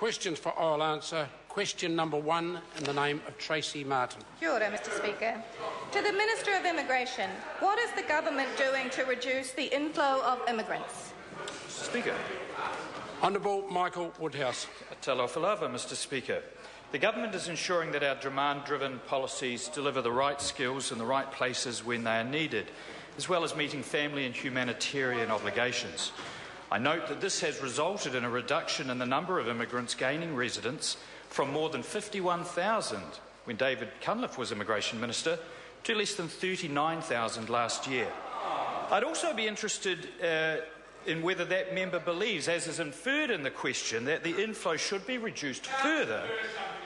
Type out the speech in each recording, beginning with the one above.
questions for oral answer. Question number 1 in the name of Tracey Martin. Kia ora, Mr Speaker. To the Minister of Immigration, what is the government doing to reduce the inflow of immigrants? Mr Speaker. Honourable Michael Woodhouse. Talofa, Mr Speaker. The government is ensuring that our demand-driven policies deliver the right skills in the right places when they are needed, as well as meeting family and humanitarian obligations. I note that this has resulted in a reduction in the number of immigrants gaining residence from more than 51,000 when David Cunliffe was Immigration Minister to less than 39,000 last year. I'd also be interested in whether that member believes, as is inferred in the question, that the inflow should be reduced further,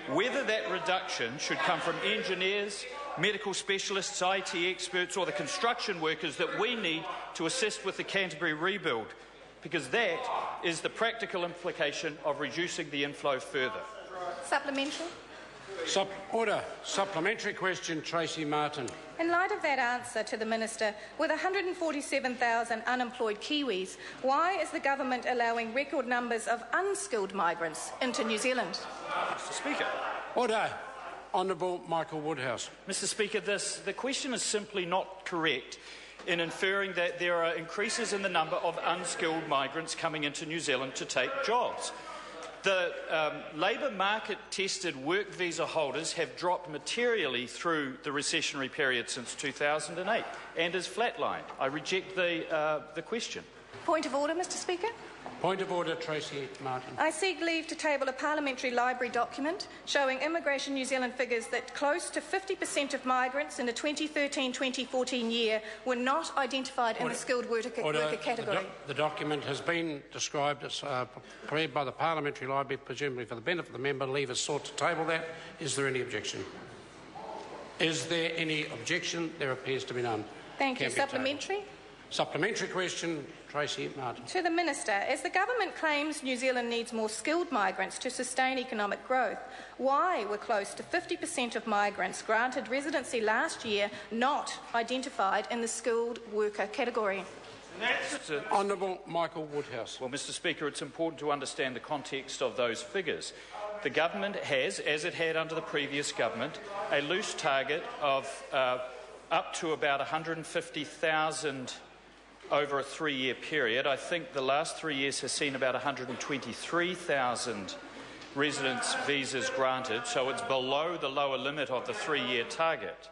whether that reduction should come from engineers, medical specialists, IT experts or the construction workers that we need to assist with the Canterbury rebuild, because that is the practical implication of reducing the inflow further. Supplementary. Order. Supplementary question, Tracey Martin. In light of that answer to the Minister, with 147,000 unemployed Kiwis, why is the government allowing record numbers of unskilled migrants into New Zealand? Mr Speaker. Order. Honourable Michael Woodhouse. Mr Speaker, the question is simply not correct in inferring that there are increases in the number of unskilled migrants coming into New Zealand to take jobs. The labour market-tested work visa holders have dropped materially through the recessionary period since 2008 and is flatlined. I reject the question. Point of order, Mr Speaker. Point of order, Tracey Martin. I seek leave to table a parliamentary library document showing Immigration New Zealand figures that close to 50% of migrants in the 2013-2014 year were not identified in the skilled worker category. The document has been described as prepared by the parliamentary library, presumably for the benefit of the member. Leave is sought to table that. Is there any objection? Is there any objection? There appears to be none. Thank you. Supplementary. Supplementary question, Tracey Martin. To the Minister, as the government claims New Zealand needs more skilled migrants to sustain economic growth, why were close to 50% of migrants granted residency last year not identified in the skilled worker category? Honourable Michael Woodhouse. Well, Mr Speaker, it's important to understand the context of those figures. The government has, as it had under the previous government, a loose target of up to about 150,000 over a 3-year period. I think the last 3 years has seen about 123,000 residence visas granted, so it's below the lower limit of the 3-year target.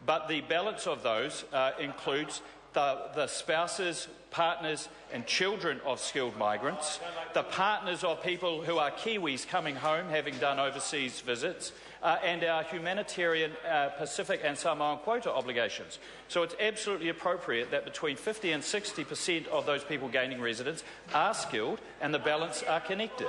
But the balance of those includes the spouses, partners and children of skilled migrants, the partners of people who are Kiwis coming home having done overseas visits, and our humanitarian Pacific and Samoan quota obligations. So it's absolutely appropriate that between 50 and 60% of those people gaining residence are skilled and the balance are connected.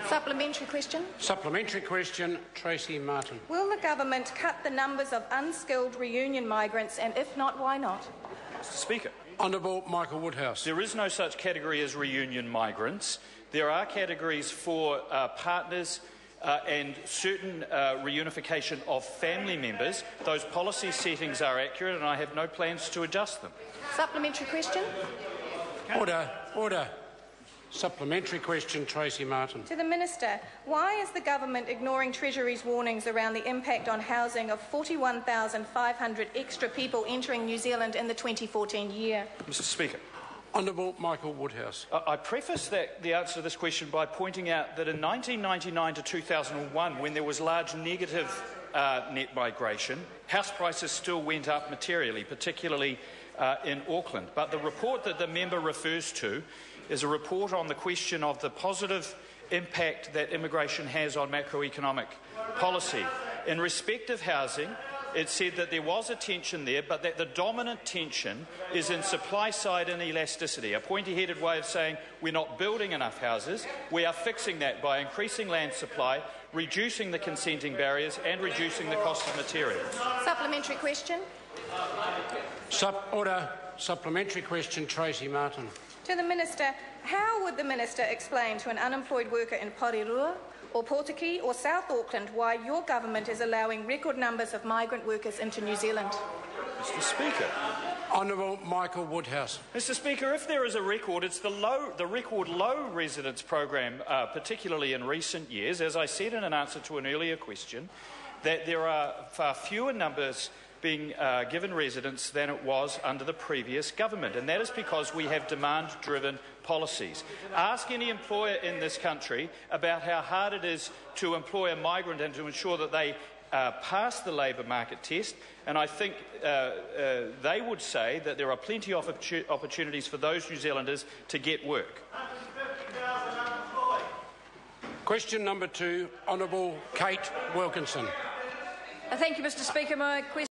Supplementary question. Supplementary question, Tracey Martin. Will the government cut the numbers of unskilled reunion migrants, and if not, why not? Mr Speaker. Honourable Michael Woodhouse. There is no such category as reunion migrants. There are categories for partners and certain reunification of family members. Those policy settings are accurate and I have no plans to adjust them. Supplementary question. Order. Order. Supplementary question, Tracey Martin. To the Minister, why is the government ignoring Treasury's warnings around the impact on housing of 41,500 extra people entering New Zealand in the 2014 year? Mr Speaker. Honourable Michael Woodhouse. I preface the answer to this question by pointing out that in 1999 to 2001, when there was large negative net migration, house prices still went up materially, particularly in Auckland. But the report that the member refers to is a report on the question of the positive impact that immigration has on macroeconomic policy. In respect of housing, it said that there was a tension there, but that the dominant tension is in supply side inelasticity, a pointy-headed way of saying we're not building enough houses. We are fixing that by increasing land supply, reducing the consenting barriers and reducing the cost of materials. Supplementary question. Order. Supplementary question, Tracey Martin. To the Minister, how would the Minister explain to an unemployed worker in Porirua or Portaki or South Auckland why your government is allowing record numbers of migrant workers into New Zealand? Mr Speaker, Honourable Michael Woodhouse. Mr Speaker, if there is a record, it's the record low residence program, particularly in recent years. As I said in an answer to an earlier question, that there are far fewer numbers being given residence than it was under the previous government, and that is because we have demand-driven policies. Ask any employer in this country about how hard it is to employ a migrant and to ensure that they pass the labour market test, and I think they would say that there are plenty of opportunities for those New Zealanders to get work. Question number 2, Honourable Kate Wilkinson. Thank you, Mr Speaker. My question